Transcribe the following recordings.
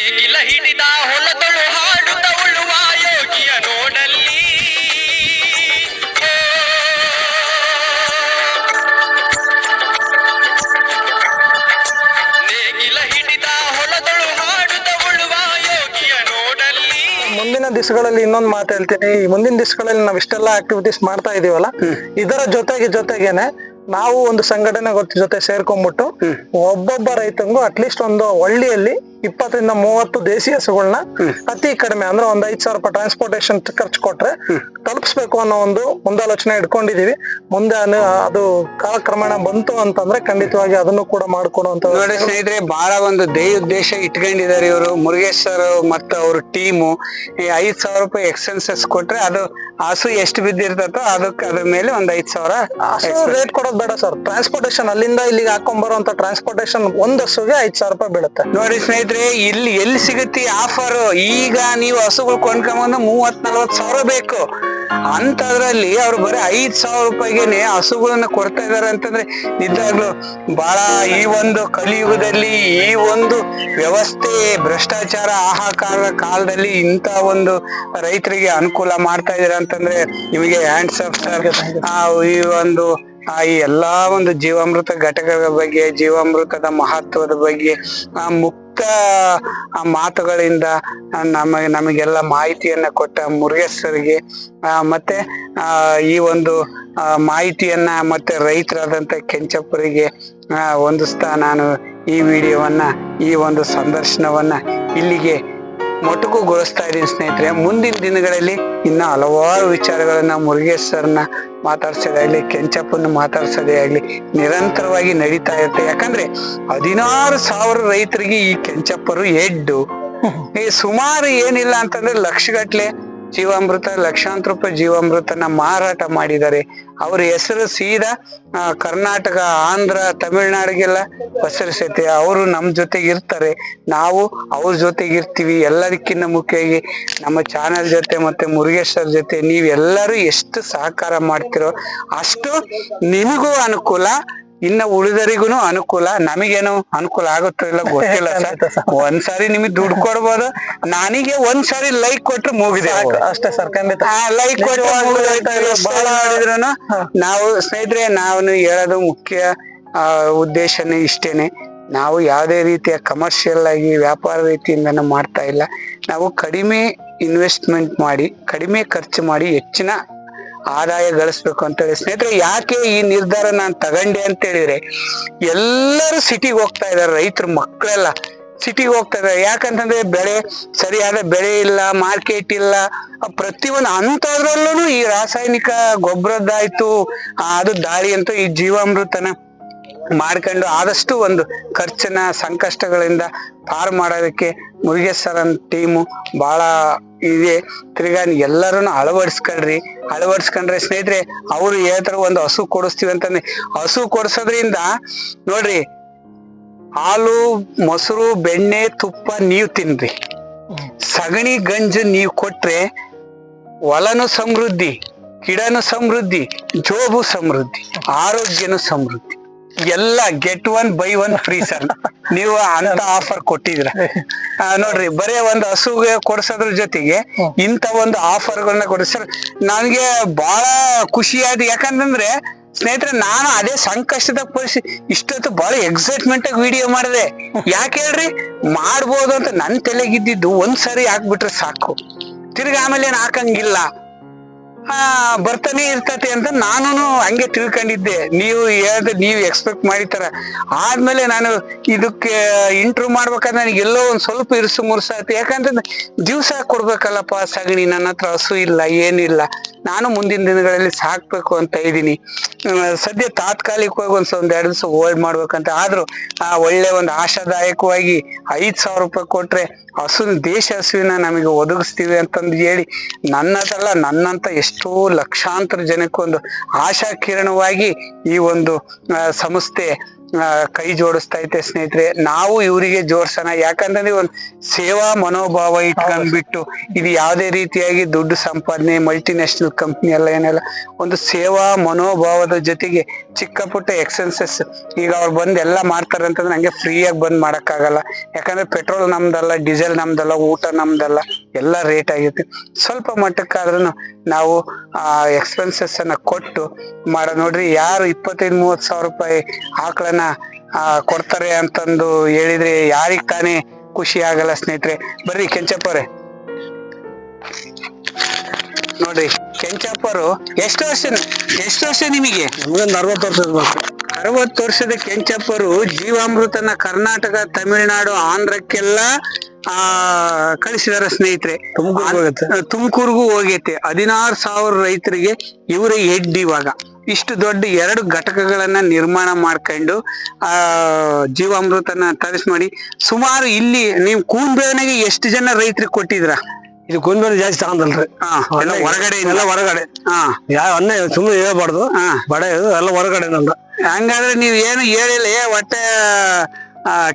ನೇಗಿಲ ಹಿಡಿದ ಹೊಲದಳು ಹಾಡುತ್ತ ಉಳುವ ಯೋಗಿಯ ನೋಡಲ್ಲಿ ನೇಗಿಲ ಹಿಡಿದ ಹೊಲದಳು ಹಾಡುತ್ತ ಉಳುವ ಯೋಗಿಯ ನೋಡಲ್ಲಿ. ಮುಂದಿನ ದಿವಸಗಳಲ್ಲಿ ಇನ್ನೊಂದು ಮಾತು ಹೇಳ್ತೀನಿ. ಈ ಮುಂದಿನ ದಿವಸಗಳಲ್ಲಿ ನಾವ್ ಇಷ್ಟೆಲ್ಲಾ ಆಕ್ಟಿವಿಟೀಸ್ ಮಾಡ್ತಾ ಇದೀವಲ್ಲ, ಇದರ ಜೊತೆಗೇನೆ ನಾವು ಒಂದು ಸಂಘಟನೆ ಜೊತೆ ಸೇರ್ಕೊಂಡ್ಬಿಟ್ಟು ಒಬ್ಬೊಬ್ಬ ರೈತಂಗೂ ಅಟ್ಲೀಸ್ಟ್ ಒಂದು ಹಳ್ಳಿಯಲ್ಲಿ 20 ರಿಂದ 30 ದೇಸಿ ಹಸುಗಳನ್ನ ಅತಿ ಕಡಿಮೆ ಅಂದ್ರೆ ಒಂದ್ 5,000 ರೂಪಾಯಿ ಟ್ರಾನ್ಸ್ಪೋರ್ಟೇಶನ್ ಖರ್ಚು ಕೊಟ್ರೆ ತಲುಪಿಸ್ಬೇಕು ಅನ್ನೋ ಒಂದು ಮುಂದಾಲೋಚನೆ ಇಟ್ಕೊಂಡಿದೀವಿ. ಮುಂದೆ ಅದು ಕಾಲಕ್ರಮೇಣ ಬಂತು ಅಂತಂದ್ರೆ ಖಂಡಿತವಾಗಿ ಅದನ್ನು ಕೂಡ ಮಾಡ್ಕೊಡುವಂತ. ನೋಡಿ ಸ್ನೇಹಿತರೆ, ಬಹಳ ಒಂದು ಉದ್ದೇಶ ಇಟ್ಕೊಂಡಿದ್ದಾರೆ ಇವರು ಮುರುಗೇಶ್ ಸರ್ ಮತ್ತು ಅವ್ರ ಟೀಮು. 5,000 ರೂಪಾಯಿ ಎಕ್ಸ್ಪೆನ್ಸಸ್ ಕೊಟ್ರೆ ಅದು ಹಸು ಎಷ್ಟು ಬಿದ್ದಿರ್ತೋ ಅದ್ರ ಮೇಲೆ ಒಂದ್ 5,000 ರೇಟ್ ಕೊಡೋದು ಬೇಡ ಸರ್. ಟ್ರಾನ್ಸ್ಪೋರ್ಟೇಶನ್ ಅಲ್ಲಿಂದ ಇಲ್ಲಿಗೆ ಹಾಕೊಂಡ್ ಬರುವಂತ ಟ್ರಾನ್ಸ್ಪೋರ್ಟೇಶನ್ ಒಂದ್ ಹಸುಗೆ 5,000 ರೂಪಾಯಿ ಬೀಳುತ್ತೆ. ನೋಡಿ ಸ್ನೇಹಿತರೆ, ಇಲ್ಲಿ ಎಲ್ಲಿ ಸಿಗುತ್ತೆ ಆಫರ್? ಈಗ ನೀವು ಹಸುಗಳು ಕೊಂಡ್ಕೊಂಬಂದು 30-40 ಸಾವಿರ ಬೇಕು ಅಂತದ್ರಲ್ಲಿ ಅವ್ರು ಬರೀ 5,000 ರೂಪಾಯಿಗೆನೆ ಹಸುಗಳನ್ನ ಕೊಡ್ತಾ ಇದಾರೆ ಅಂತಂದ್ರೆ ನಿಜವಾಗ್ಲು ಬಹಳ ಈ ಒಂದು ಕಲಿಯುಗದಲ್ಲಿ ಈ ಒಂದು ವ್ಯವಸ್ಥೆ ಭ್ರಷ್ಟಾಚಾರ ಹಾಹಾಕಾರ ಕಾಲದಲ್ಲಿ ಇಂತ ಒಂದು ರೈತರಿಗೆ ಅನುಕೂಲ ಮಾಡ್ತಾ ಇದಾರೆ ಅಂತಂದ್ರೆ ನಿಮಗೆ ಹ್ಯಾಂಡ್ಸ್ ಆಫ್ ಸರ್. ಈ ಒಂದು ಈ ಎಲ್ಲಾ ಒಂದು ಜೀವಾಮೃತ ಘಟಕಗಳ ಬಗ್ಗೆ, ಜೀವಾಮೃತದ ಮಹತ್ವದ ಬಗ್ಗೆ ಮುಕ್ತ ಮಾತುಗಳಿಂದ ನಮಗೆಲ್ಲ ಮಾಹಿತಿಯನ್ನ ಕೊಟ್ಟ ಮುರುಗೇಶ್ ಸರ್ಗೆ ಮತ್ತೆ ಈ ಒಂದು ಮಾಹಿತಿಯನ್ನ ಮತ್ತೆ ರೈತರಾದಂತ ಕೆಂಚಪ್ಪರಿಗೆ ಹೊಂದಿಸ್ತಾ ನಾನು ಈ ವಿಡಿಯೋವನ್ನ, ಈ ಒಂದು ಸಂದರ್ಶನವನ್ನ ಇಲ್ಲಿಗೆ ಮೊಟಕುಗೊಳಿಸ್ತಾ ಇದ್ದೀನಿ ಸ್ನೇಹಿತರೆ. ಮುಂದಿನ ದಿನಗಳಲ್ಲಿ ಇನ್ನ ಹಲವಾರು ವಿಚಾರಗಳನ್ನ ಮುರುಗೇಶ್ ಸರ್ನ ಮಾತಾಡ್ಸೋದೇ ಆಗ್ಲಿ, ಕೆಂಚಪ್ಪನ ಮಾತಾಡ್ಸೋದೇ ಆಗ್ಲಿ ನಿರಂತರವಾಗಿ ನಡೀತಾ ಇರುತ್ತೆ. ಯಾಕಂದ್ರೆ 16,000 ರೈತರಿಗೆ ಈ ಕೆಂಚಪ್ಪರು ಹೆಡ್ಡು. ಈ ಸುಮಾರು ಏನಿಲ್ಲ ಅಂತಂದ್ರೆ ಲಕ್ಷಗಟ್ಲೆ ಜೀವಾಮೃತ, ಲಕ್ಷಾಂತರ ರೂಪಾಯಿ ಜೀವಾಮೃತನ ಮಾರಾಟ ಮಾಡಿದ್ದಾರೆ. ಅವ್ರ ಹೆಸರು ಸೀದಾ ಕರ್ನಾಟಕ, ಆಂಧ್ರ, ತಮಿಳ್ನಾಡಿಗೆಲ್ಲ ಪಸರಿಸೈತೆ. ಅವರು ನಮ್ಮ ಜೊತೆಗೆ ಇರ್ತಾರೆ, ನಾವು ಅವ್ರ ಜೊತೆಗೆ ಇರ್ತೀವಿ. ಎಲ್ಲದಕ್ಕಿಂತ ಮುಖ್ಯವಾಗಿ ನಮ್ಮ ಚಾನೆಲ್ ಜೊತೆ ಮತ್ತೆ ಮುರುಗೇಶ್ ಸರ್ ಜೊತೆ ನೀವೆಲ್ಲರೂ ಎಷ್ಟು ಸಹಕಾರ ಮಾಡ್ತಿರೋ ಅಷ್ಟು ನಿಮಗೂ ಅನುಕೂಲ, ಇನ್ನ ಉಳಿದರಿಗೂ ಅನುಕೂಲ. ನಮಗೇನು ಅನುಕೂಲ ಆಗುತ್ತೋ ಇಲ್ಲ ಗೊತ್ತಿಲ್ಲ ಸರ್. ಒಂದ್ಸಾರಿ ನಿಮಗ್ ದುಡ್ಡು ಕೊಡ್ಬೋದು, ನನಗೆ ಒಂದ್ಸಾರಿ ಲೈಕ್ ಕೊಟ್ರೆ ಮುಗಿದೆ ಅಷ್ಟೇ ಸರ್. ಖಂಡಿತ ಲೈಕ್ ಕೊಟ್ಟರು ನಾವು ಸ್ನೇಹಿತರೆ, ನಾವು ಹೇಳೋದು ಮುಖ್ಯ ಉದ್ದೇಶನೇ ಇಷ್ಟೇನೆ. ನಾವು ಯಾವುದೇ ರೀತಿಯ ಕಮರ್ಷಿಯಲ್ ಆಗಿ ವ್ಯಾಪಾರ ರೀತಿಯಿಂದ ಮಾಡ್ತಾ ಇಲ್ಲ. ನಾವು ಕಡಿಮೆ ಇನ್ವೆಸ್ಟ್ಮೆಂಟ್ ಮಾಡಿ, ಕಡಿಮೆ ಖರ್ಚು ಮಾಡಿ ಹೆಚ್ಚಿನ ಆದಾಯ ಗಳಿಸ್ಬೇಕು ಅಂತ ಹೇಳಿ ಸ್ನೇಹಿತರೆ. ಯಾಕೆ ಈ ನಿರ್ಧಾರ ನಾನು ತಗೊಂಡೆ ಅಂತ ಹೇಳಿದ್ರೆ, ಎಲ್ಲರೂ ಸಿಟಿಗೆ ಹೋಗ್ತಾ ಇದಾರೆ, ರೈತರು ಮಕ್ಕಳೆಲ್ಲ ಸಿಟಿಗೆ ಹೋಗ್ತಾ ಇದಾರೆ. ಯಾಕಂತಂದ್ರೆ ಸರಿಯಾದ ಬೆಳೆ ಇಲ್ಲ, ಮಾರ್ಕೆಟ್ ಇಲ್ಲ, ಪ್ರತಿಯೊಂದು ಅಂತದ್ರಲ್ಲೂ ಈ ರಾಸಾಯನಿಕ ಗೊಬ್ಬರದ್ದಾಯ್ತು ಅದು ದಾಳಿ ಅಂತೂ ಈ ಜೀವಾಮೃತನ ಮಾಡ್ಕೊಂಡು ಆದಷ್ಟು ಒಂದು ಖರ್ಚಿನ ಸಂಕಷ್ಟಗಳಿಂದ ಪಾರು ಮಾಡೋದಕ್ಕೆ ಮುರುಗೇಶ್ ಸರ್ ಟೀಮು ಬಹಳ ಇದೆ. ತಿರ್ಗಾ ಎಲ್ಲರನ್ನು ಅಳವಡಿಸ್ಕೊಂಡ್ರೆ ಸ್ನೇಹಿತರೆ, ಅವ್ರು ಹೇಳ್ತಾರೆ ಒಂದು ಹಸು ಕೊಡಿಸ್ತೀವಿ ಅಂತಂದ್ರೆ, ಹಸು ಕೊಡ್ಸೋದ್ರಿಂದ ನೋಡ್ರಿ, ಹಾಲು, ಮೊಸರು, ಬೆಣ್ಣೆ, ತುಪ್ಪ ನೀವ್ ತಿನ್ರಿ, ಸಗಣಿ ಗಂಜು ನೀವ್ ಕೊಟ್ರೆ ಹೊಲನು ಸಮೃದ್ಧಿ, ಗಿಡನು ಸಮೃದ್ಧಿ, ಜೋಬು ಸಮೃದ್ಧಿ, ಆರೋಗ್ಯನು ಸಮೃದ್ಧಿ. ಎಲ್ಲ ಗೆಟ್ 1 buy 1 ಫ್ರೀ ಸರ್. ನೀವು ಅಂತ ಆಫರ್ ಕೊಟ್ಟಿದ್ರ ನೋಡ್ರಿ. ಬರೇ ಒಂದು ಹಸುಗೆ ಕೊಡ್ಸೋದ್ರ ಜೊತೆಗೆ ಇಂತ ಒಂದು ಆಫರ್ಗಳನ್ನ ಕೊಡಿ ಸರ್. ನನಗೆ ಬಹಳ ಖುಷಿ ಆಯ್ತು. ಯಾಕಂತಂದ್ರೆ ಸ್ನೇಹಿತರೆ, ನಾನು ಅದೇ ಸಂಕಷ್ಟದ ಪರಿಸ್ಥಿತಿ ಇಷ್ಟೊತ್ತು ಬಹಳ ಎಕ್ಸೈಟ್ಮೆಂಟ್ ಆಗಿ ವಿಡಿಯೋ ಮಾಡಿದೆ. ಯಾಕೆ ಹೇಳ್ರಿ, ಮಾಡ್ಬೋದು ಅಂತ ನನ್ ತಲೆಗಿದ್ದಿದ್ದು ಒಂದ್ಸರಿ ಹಾಕ್ಬಿಟ್ರೆ ಸಾಕು, ತಿರ್ಗಿ ಆಮೇಲೆ ಏನ್ ಹಾಕಂಗಿಲ್ಲ, ಬರ್ತಾನೆ ಇರ್ತತೆ ಅಂತ ನಾನು ಹಂಗೆ ತಿಳ್ಕೊಂಡಿದ್ದೆ. ನೀವು ನೀವು ಎಕ್ಸ್ಪೆಕ್ಟ್ ಮಾಡಿತಾರ. ಆದ್ಮೇಲೆ ನಾನು ಇದಕ್ಕೆ ಇಂಟ್ರೂ ಮಾಡ್ಬೇಕಾದ್ರೆ ನನಗೆ ಎಲ್ಲೋ ಒಂದ್ ಸ್ವಲ್ಪ ಇರುಸು ಮುರುಸು ಆಯ್ತು. ಯಾಕಂತಂದ್ರೆ ದಿವ್ಸ ಕೊಡ್ಬೇಕಲ್ಲಪ್ಪ ಸಗಣಿ, ನನ್ನ ಹತ್ರ ಹಸು ಇಲ್ಲ, ಏನಿಲ್ಲ. ನಾನು ಮುಂದಿನ ದಿನಗಳಲ್ಲಿ ಸಾಕ್ಬೇಕು ಅಂತ ಇದ್ದೀನಿ. ಸದ್ಯ ತಾತ್ಕಾಲಿಕವಾಗಿ ಒಂದ್ 2 ದಿವಸ ಹೋಲ್ಡ್ ಮಾಡ್ಬೇಕಂತ. ಆದ್ರೂ ಒಳ್ಳೆ ಒಂದು ಆಶಾದಾಯಕವಾಗಿ 5,000 ರೂಪಾಯಿ ಕೊಟ್ರೆ ದೇಶ ಹಸುವಿನ ನಮಗೆ ಒದಗಿಸ್ತೀವಿ ಅಂತಂದು ಹೇಳಿ ನನ್ನದಲ್ಲ, ನನ್ನಂತ ಎಷ್ಟೋ ಲಕ್ಷಾಂತರ ಜನಕ್ಕೊಂದು ಆಶಾ ಕಿರಣವಾಗಿ ಈ ಒಂದು ಸಂಸ್ಥೆ ಕೈ ಜೋಡಿಸ್ತೈತೆ ಸ್ನೇಹಿತರೆ. ನಾವು ಇವರಿಗೆ ಜೋಡ್ಸೋಣ, ಯಾಕಂತಂದ್ರೆ ಒಂದು ಸೇವಾ ಮನೋಭಾವ ಇಟ್ಕೊಂಡ್ಬಿಟ್ಟು ಇದು ಯಾವುದೇ ರೀತಿಯಾಗಿ ದುಡ್ಡು ಸಂಪಾದನೆ ಮಲ್ಟಿನ್ಯಾಷನಲ್ ಕಂಪ್ನಿ ಎಲ್ಲ ಏನೆಲ್ಲ, ಒಂದು ಸೇವಾ ಮನೋಭಾವದ ಜೊತೆಗೆ ಚಿಕ್ಕ ಪುಟ್ಟ ಎಕ್ಸ್ಪೆನ್ಸಸ್. ಈಗ ಅವ್ರು ಬಂದು ಎಲ್ಲ ಮಾಡ್ತಾರೆ ಅಂತಂದ್ರೆ ನಂಗೆ ಫ್ರೀಯಾಗಿ ಬಂದ್ ಮಾಡಕ್ಕಾಗಲ್ಲ, ಯಾಕಂದ್ರೆ ಪೆಟ್ರೋಲ್ ನಮ್ದಲ್ಲ, ಡೀಸೆಲ್ ನಮ್ದಲ್ಲ, ಊಟ ನಮ್ದಲ್ಲ, ಎಲ್ಲ ರೇಟ್ ಆಗಿರುತ್ತೆ. ಸ್ವಲ್ಪ ಮಟ್ಟಕ್ಕಾದ್ರೂ ನಾವು ಆ ಎಕ್ಸ್ಪೆನ್ಸಸ್ ಅನ್ನ ಕೊಟ್ಟು ಮಾಡೋ. ನೋಡ್ರಿ, ಯಾರು 25-30 ಸಾವಿರ ರೂಪಾಯಿ ಆಕಳನ್ನ ಕೊಡ್ತಾರೆ ಅಂತಂದು ಹೇಳಿದ್ರೆ ಯಾರಿಗ್ ತಾನೇ ಖುಷಿ ಆಗಲ್ಲ ಸ್ನೇಹಿತರೆ. ಬರ್ರಿ ಕೆಂಚಪ್ಪವ್ರೆ, ನೋಡ್ರಿ ಕೆಂಚಪ್ಪರು ಎಷ್ಟು ವರ್ಷ ನಿಮಗೆ? 40 ವರ್ಷ ಇರ್ಬೇಕು. 60 ವರ್ಷದ ಕೆಂಚಪ್ಪರು ಜೀವಾಮೃತನ ಕರ್ನಾಟಕ, ತಮಿಳುನಾಡು, ಆಂಧ್ರಕ್ಕೆಲ್ಲ ಕಳಿಸಿದಾರೆ ಸ್ನೇಹಿತರೆ. ತುಮಕೂರ್ಗೂ ಹೋಗೈತೆ. 16,000 ರೈತರಿಗೆ ಇವರೇ ಹೆಡ್. ಇವಾಗ ಇಷ್ಟು ದೊಡ್ಡ 2 ಘಟಕಗಳನ್ನ ನಿರ್ಮಾಣ ಮಾಡ್ಕೊಂಡು ಜೀವಾಮೃತನ ತರಿಸಿ ಮಾಡಿ. ಸುಮಾರು ಇಲ್ಲಿ ನೀವು ಕೂನ್ಬೇವನೆಗೆ ಎಷ್ಟು ಜನ ರೈತರಿಗೆ ಕೊಟ್ಟಿದ್ರ? ಇದು ಕೊಂಡ್ಬೇನೆ ಜಾಸ್ತಿ ತಗೊಂಡಲ್ರಿ. ಹೊರಗಡೆ ಯಾವ ಅನ್ನ ಸುಮ್ಮನೆ ಹೇಳ್ಬಾರ್ದು. ಬಡ ಎಲ್ಲ ಹೊರಗಡೆ. ಹಂಗಾದ್ರೆ ನೀವ್ ಏನು ಹೇಳಿಲ್ಲ, ಒಟ್ಟೆ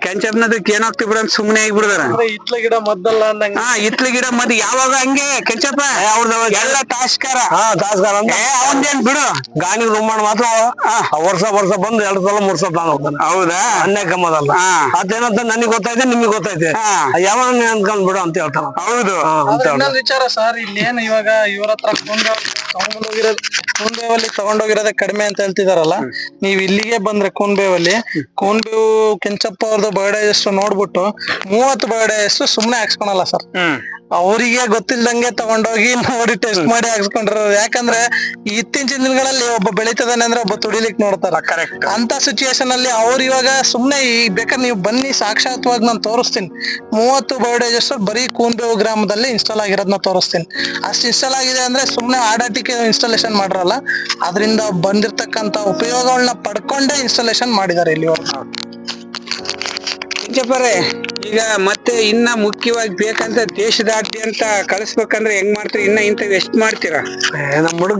ಕೆಂಚಪ್ಪನದಕ್ಕೆ ಏನಾಗ್ತಿ ಬಿಡ ಸುಮ್ನೆ ಆಗಿಬಿಡ್ದಾರ. ಇತ್ಲ ಗಿಡ ಮದ್ದಲ್ಲ ಅಂದಂಗ. ಇತ್ಲ ಗಿಡ ಮದ್ದು ಯಾವಾಗ ಹಂಗೆ ಕೆಂಚಪ್ಪ ಎಲ್ಲ ತಾಸ್ಕಾರ. ತಾಸ್ಕಾರ ಅವಂದೇನ್ ಬಿಡು, ಗಾಣಿ ರುಮಾಣ ಮಾತ್ರ ವರ್ಷ ಬಂದು 2 ಸಲ 3 ಸಲ ಹೋಗ್ತಾನೆ. ಹೌದಾ? ಅನ್ಯ ಕಮ್ಮದಲ್ಲ. ಅದೇನಂತ ನನಗೆ ಗೊತ್ತೈತೆ, ನಿಮಗೆ ಗೊತ್ತೈತೆ, ಯಾವಾಗ ಅನ್ಕೊಂಡ್ ಬಿಡು ಅಂತ ಹೇಳ್ತಾನ. ಹೌದು. ಇನ್ನೊಂದು ವಿಚಾರ ಸರ್, ಇಲ್ಲಿ ಏನು ಇವಾಗ ಇವ್ರ ಹತ್ರ ಕೂನ್ಬೇವಲ್ಲಿ ತಗೊಂಡೋಗಿರೋದೇ ಕಡಿಮೆ ಅಂತ ಹೇಳ್ತಿದಾರಲ್ಲ, ನೀವ್ ಇಲ್ಲಿಗೆ ಬಂದ್ರೆ ಕೂನ್ಬೇವು ಕೆಂಚಪ್ಪ ಅವ್ರದ್ದು ಬರ್ಡೇ ಎಷ್ಟು ನೋಡ್ಬಿಟ್ಟು 30 ಬರ್ಡೇ ಎಷ್ಟು ಸುಮ್ನೆ ಹಾಕ್ಸ್ಕೊಳಲ್ಲ ಸರ್. ಅವರಿಗೆ ಗೊತ್ತಿಲ್ದಂಗೆ ತಗೊಂಡೋಗಿ ನೋಡಿ ಟೆಸ್ಟ್ ಮಾಡಿ ಹಾಕ್ಸ್ಕೊಂಡ್ರು. ಯಾಕಂದ್ರೆ ಇತ್ತೀಚಿನ ದಿನಗಳಲ್ಲಿ ಒಬ್ಬ ಬೆಳೀತದಾನೆ ಅಂದ್ರೆ ಒಬ್ಬ ತುಡಿಲಿಕ್ ನೋಡ್ತಾರ. ಕರೆಕ್ಟ್. ಅಂತ ಸಿಚುಯೇಷನ್ ಅಲ್ಲಿ ಅವ್ರು ಇವಾಗ ಸುಮ್ನೆ ಬೇಕಾದ್ರೆ ನೀವು ಬನ್ನಿ ಸಾಕ್ಷಾತ್ವಾಗಿ ನಾನು ತೋರಿಸ್ತೀನಿ. 30 ಬರ್ಡೇ ಎಷ್ಟು ಬರೀ ಕೂನ್ಬೇವು ಗ್ರಾಮದಲ್ಲಿ ಇನ್ಸ್ಟಾಲ್ ಆಗಿರೋದನ್ನ ತೋರಿಸ್ತೀನಿ. ಅಷ್ಟು ಇನ್ಸ್ಟಾಲ್ ಆಗಿದೆ ಅಂದ್ರೆ ಸುಮ್ನೆ ಆಡಾಟಿಕೆ ಇನ್ಸ್ಟಾಲೇಷನ್ ಮಾಡಿರಲ್ಲ, ಅದರಿಂದ ಬಂದಿರ್ತಕ್ಕಂತ ಉಪಯೋಗಗಳನ್ನ ಪಡ್ಕೊಂಡೇ ಇನ್ಸ್ಟಾಲೇಷನ್ ಮಾಡಿದ್ದಾರೆ ಇಲ್ಲಿ. ಕೆಂಚಪ್ಪರೇ, ಈಗ ಮತ್ತೆ ಇನ್ನ ಮುಖ್ಯವಾಗಿ ಬೇಕಂತ ದೇಶದಾದ್ಯಂತ ಕಳಿಸ್ಬೇಕಂದ್ರೆ ಹೆಂಗ್ ಮಾಡ್ತೀರಿ? ಇಂಥವ್ ಎಷ್ಟ್ ಮಾಡ್ತೀರಾ? ನಮ್ ಹುಡುಗ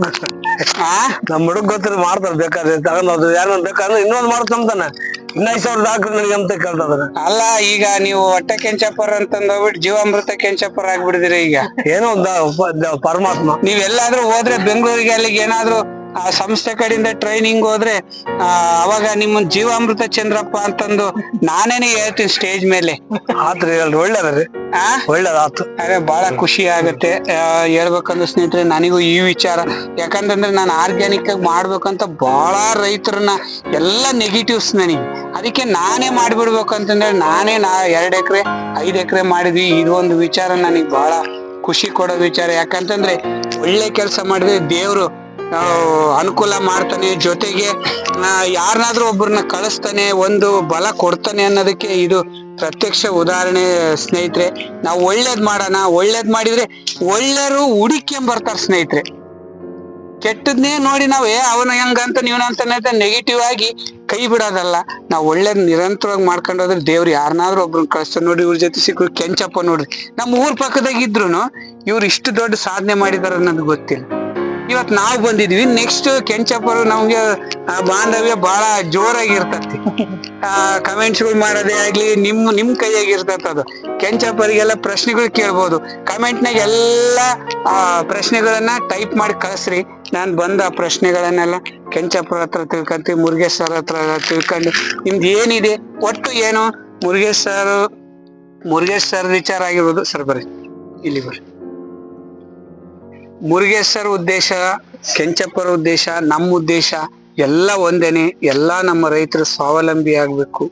ಗೊತ್ತಿರ ಮಾಡ್ತಾರ. ಬೇಕಾದ್ರೆ ತಗೊಂಡ್ ಯಾರು ಬೇಕಾದ್ರೆ ಇನ್ನೊಂದ್ ಮಾಡ್ತಾನೆ. 15,000 ಹಾಕ್ರಿ ನನಗೆ ಅಂತ ಕೇಳ್ತಾರ. ಅಲ್ಲ, ಈಗ ನೀವು ಹೊಟ್ಟೆ ಕೆಂಚಪ್ಪರ್ ಅಂತಂದೋಗ್ಬಿಟ್ಟು ಜೀವಾಮೃತ ಕೆಂಚಪ್ಪರ್ ಆಗ್ಬಿಡಿದಿರಿ. ಈಗ ಏನೋ ಪರಮಾತ್ಮ. ನೀವೆಲ್ಲಾದ್ರೂ ಹೋದ್ರೆ ಬೆಂಗಳೂರಿಗೆ ಅಲ್ಲಿಗೆ ಏನಾದ್ರು ಆ ಸಂಸ್ಥೆ ಕಡೆಯಿಂದ ಟ್ರೈನಿಂಗ್ ಹೋದ್ರೆ ಅವಾಗ ನಿಮ್ಮ ಜೀವಾಮೃತ ಚಂದ್ರಪ್ಪ ಅಂತಂದು ನಾನೇನೆ ಹೇಳ್ತೀನಿ ಸ್ಟೇಜ್ ಮೇಲೆ. ಆತ್ರಿ ಹೇಳ್ರಿ, ಒಳ್ಳೇದ್ರಿ. ಒಳ್ಳೇದಾತು. ಅದೇ ಬಹಳ ಖುಷಿ ಆಗತ್ತೆ ಹೇಳ್ಬೇಕಂದ್ರೆ ಸ್ನೇಹಿತರೆ. ನನಗೂ ಈ ವಿಚಾರ, ಯಾಕಂತಂದ್ರೆ ನಾನು ಆರ್ಗ್ಯಾನಿಕ್ ಆಗಿ ಮಾಡ್ಬೇಕಂತ ಬಹಳ ರೈತರನ್ನ ಎಲ್ಲ ನೆಗೆಟಿವ್ಸ್ ನನಗೆ. ಅದಕ್ಕೆ ನಾನೇ ಮಾಡ್ಬಿಡ್ಬೇಕು ಅಂತಂದ್ರೆ ನಾನೇ 2 ಎಕರೆ 5 ಎಕರೆ ಮಾಡಿದ್ವಿ. ಇದು ಒಂದು ವಿಚಾರ ನನಗೆ ಬಹಳ ಖುಷಿ ಕೊಡೋ ವಿಚಾರ. ಯಾಕಂತಂದ್ರೆ ಒಳ್ಳೆ ಕೆಲಸ ಮಾಡಿದ್ರೆ ದೇವ್ರು ಅನುಕೂಲ ಮಾಡ್ತಾನೆ, ಜೊತೆಗೆ ಯಾರನ್ನಾದ್ರೂ ಒಬ್ಬರನ್ನ ಕಳಿಸ್ತಾನೆ, ಒಂದು ಬಲ ಕೊಡ್ತಾನೆ ಅನ್ನೋದಕ್ಕೆ ಇದು ಪ್ರತ್ಯಕ್ಷ ಉದಾಹರಣೆ ಸ್ನೇಹಿತರೆ. ನಾವು ಒಳ್ಳೇದ್ ಮಾಡೋಣ, ಒಳ್ಳೇದ್ ಮಾಡಿದ್ರೆ ಒಳ್ಳೆಯರು ಹುಡುಕ್ಕೊಂಡ್ ಸ್ನೇಹಿತರೆ. ಕೆಟ್ಟದ್ನೇ ನೋಡಿ ನಾವು ಅವನ ಹೆಂಗಂತ ನೀವನಂತ ನೆಗೆಟಿವ್ ಆಗಿ ಕೈ ಬಿಡೋದಲ್ಲ. ನಾವು ಒಳ್ಳೇದ್ ನಿರಂತರವಾಗಿ ಮಾಡ್ಕೊಂಡೋದ್ರೆ ದೇವ್ರು ಯಾರನ್ನಾದ್ರೂ ಒಬ್ರನ್ನ ಕಳಿಸ್ತಾರೆ. ನೋಡ್ರಿ, ಇವ್ರ ಜೊತೆ ಸಿಕ್ಕರು ಕೆಂಚಪ್ಪ ನೋಡ್ರಿ, ನಮ್ಮ ಊರ್ ಪಕ್ಕದಾಗಿದ್ರು ಇವ್ರು ಇಷ್ಟು ದೊಡ್ಡ ಸಾಧನೆ ಮಾಡಿದಾರ ಅನ್ನೋದು ಗೊತ್ತಿಲ್ಲ. ಇವತ್ತು ನಾವು ಬಂದಿದ್ವಿ. ನೆಕ್ಸ್ಟ್ ಕೆಂಚಪ್ಪರು ನಮ್ಗೆ ಬಾಂಧವ್ಯ ಬಹಳ ಜೋರಾಗಿರ್ತತಿ. ಕಮೆಂಟ್ಸ್ಗಳು ಮಾಡೋದೇ ಆಗ್ಲಿ ನಿಮ್ ಕೈಯಾಗಿರ್ತದ. ಅದು ಕೆಂಚಪ್ಪರಿಗೆಲ್ಲ ಪ್ರಶ್ನೆಗಳು ಕೇಳ್ಬೋದು. ಕಮೆಂಟ್ನಾಗ ಎಲ್ಲ ಪ್ರಶ್ನೆಗಳನ್ನ ಟೈಪ್ ಮಾಡಿ ಕಳಿಸ್ರಿ. ನಾನು ಬಂದ ಆ ಪ್ರಶ್ನೆಗಳನ್ನೆಲ್ಲ ಕೆಂಚಪ್ಪರ ಹತ್ರ ತಿಳ್ಕೊಂತೀವಿ, ಮುರುಗೇಶ್ ಸರ್ ಹತ್ರ ತಿಳ್ಕೊಂಡು ನಿಮ್ದು ಏನಿದೆ ಒಟ್ಟು ಏನು ಮುರುಗೇಶ್ ಸರ್ ವಿಚಾರ ಆಗಿರ್ಬೋದು. ಸರ್ ಬರ್ರಿ, ಇಲ್ಲಿ ಬರ್ರಿ. ಮುರುಗೇಶ್ ಸರ್ ಉದ್ದೇಶ, ಕೆಂಚಪ್ಪರ ಉದ್ದೇಶ, ನಮ್ಮ ಉದ್ದೇಶ ಎಲ್ಲ ಒಂದೇನೆ. ಎಲ್ಲ ನಮ್ಮ ರೈತರು ಸ್ವಾವಲಂಬಿ ಆಗ್ಬೇಕು,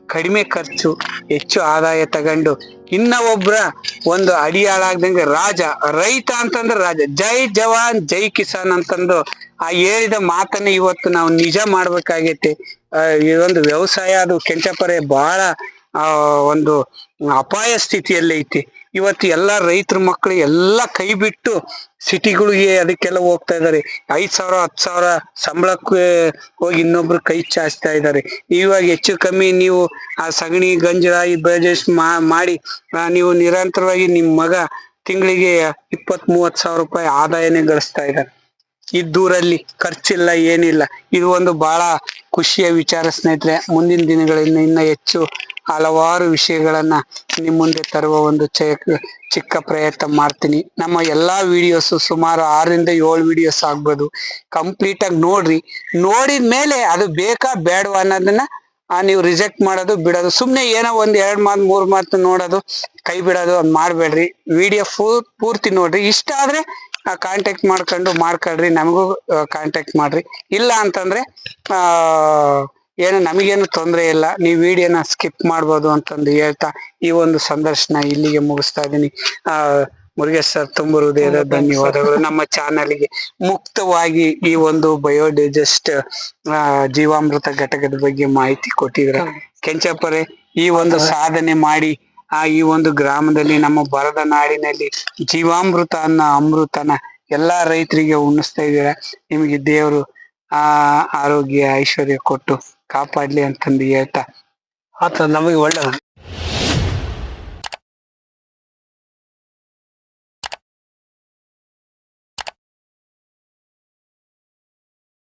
ಕಡಿಮೆ ಖರ್ಚು ಹೆಚ್ಚು ಆದಾಯ ತಗೊಂಡು ಇನ್ನ ಒಬ್ರ ಒಂದು ಅಡಿಯಾಳಾಗ್ದಂಗೆ ರೈತ ಅಂತಂದ್ರೆ ರಾಜ. ಜೈ ಜವಾನ್ ಜೈ ಕಿಸಾನ್ ಅಂತಂದು ಆ ಹೇಳಿದ ಮಾತನ್ನ ಇವತ್ತು ನಾವು ನಿಜ ಮಾಡ್ಬೇಕಾಗೈತೆ. ಇದೊಂದು ವ್ಯವಸಾಯ ಅದು ಕೆಂಚಪ್ಪರೆ ಬಹಳ ಒಂದು ಅಪಾಯ ಸ್ಥಿತಿಯಲ್ಲಿ ಐತಿ. ಇವತ್ತು ಎಲ್ಲ ರೈತರ ಮಕ್ಕಳು ಎಲ್ಲ ಕೈ ಬಿಟ್ಟು ಸಿಟಿಗಳಿಗೆ ಅದಕ್ಕೆಲ್ಲ ಹೋಗ್ತಾ ಇದ್ದಾರೆ. 5,000 10,000 ಸಂಬಳಕ್ಕೆ ಹೋಗಿ ಇನ್ನೊಬ್ರು ಕೈ ಚಾಚ್ತಾ ಇದ್ದಾರೆ. ಇವಾಗ ಹೆಚ್ಚು ಕಮ್ಮಿ ನೀವು ಆ ಸಗಣಿ ಗಂಜಲ ಬಜೆಟ್ ಮಾಡಿ ನೀವು ನಿರಂತರವಾಗಿ ನಿಮ್ ಮಗ ತಿಂಗಳಿಗೆ 20-30 ಸಾವಿರ ರೂಪಾಯಿ ಆದಾಯನೇ ಗಳಿಸ್ತಾ ಇದ್ದಾರೆ. ಇದ್ದೂರಲ್ಲಿ ಖರ್ಚಿಲ್ಲ ಏನಿಲ್ಲ. ಇದು ಒಂದು ಬಹಳ ಖುಷಿಯ ವಿಚಾರ ಸ್ನೇಹಿತರೆ. ಮುಂದಿನ ದಿನಗಳಲ್ಲಿ ಇನ್ನ ಹೆಚ್ಚು ಹಲವಾರು ವಿಷಯಗಳನ್ನ ನಿಮ್ ಮುಂದೆ ತರುವ ಒಂದು ಚಿಕ್ಕ ಪ್ರಯತ್ನ ಮಾಡ್ತೀನಿ. ನಮ್ಮ ಎಲ್ಲಾ ವಿಡಿಯೋಸ್ ಸುಮಾರು 6 ರಿಂದ 7 ವಿಡಿಯೋಸ್ ಆಗ್ಬೋದು. ಕಂಪ್ಲೀಟ್ ಆಗಿ ನೋಡ್ರಿ. ನೋಡಿದ ಮೇಲೆ ಅದು ಬೇಕಾ ಬೇಡವಾ ಅನ್ನೋದನ್ನ ನೀವು ರಿಜೆಕ್ಟ್ ಮಾಡೋದು ಬಿಡೋದು. ಸುಮ್ನೆ ಏನೋ ಒಂದ್ 2 ಮಾತು 3 ಮಾತು ನೋಡೋದು ಕೈ ಬಿಡೋದು ಅದ್ ಮಾಡ್ಬೇಡ್ರಿ. ವಿಡಿಯೋ ಪೂರ್ತಿ ನೋಡ್ರಿ. ಇಷ್ಟ ಆದ್ರೆ ಕಾಂಟ್ಯಾಕ್ಟ್ ಮಾಡ್ಕೊಳ್ರಿ. ನಮಗೂ ಕಾಂಟ್ಯಾಕ್ಟ್ ಮಾಡ್ರಿ. ಇಲ್ಲ ಅಂತಂದ್ರೆ ನಮಗೇನು ತೊಂದರೆ ಇಲ್ಲ. ನೀವು ವಿಡಿಯೋನ ಸ್ಕಿಪ್ ಮಾಡ್ಬೋದು ಅಂತಂದು ಹೇಳ್ತಾ ಈ ಒಂದು ಸಂದರ್ಶನ ಇಲ್ಲಿಗೆ ಮುಗಿಸ್ತಾ ಇದೀನಿ. ಮುರುಗೇಶ್ ಸರ್ ತುಂಬ ಹೃದಯದ ಧನ್ಯವಾದಗಳು. ನಮ್ಮ ಚಾನಲ್ಗೆ ಮುಕ್ತವಾಗಿ ಈ ಒಂದು ಬಯೋಡೈಜೆಸ್ಟ್ ಜೀವಾಮೃತ ಘಟಕದ ಬಗ್ಗೆ ಮಾಹಿತಿ ಕೊಟ್ಟಿದ್ರ. ಕೆಂಚಪ್ಪರೇ, ಈ ಒಂದು ಸಾಧನೆ ಮಾಡಿ ಈ ಒಂದು ಗ್ರಾಮದಲ್ಲಿ ನಮ್ಮ ಬರದ ನಾಡಿನಲ್ಲಿ ಜೀವಾಮೃತ ಅಮೃತನ ಎಲ್ಲಾ ರೈತರಿಗೆ ಉಣಿಸ್ತಾ ಇದ್ದೀರಾ. ನಿಮಗೆ ದೇವರು ಆರೋಗ್ಯ ಐಶ್ವರ್ಯ ಕೊಟ್ಟು ಕಾಪಾಡ್ಲಿ ಅಂತಂದು ಹೇಳ್ತಾ ಆತ ನಮಗೆ ಒಳ್ಳೆ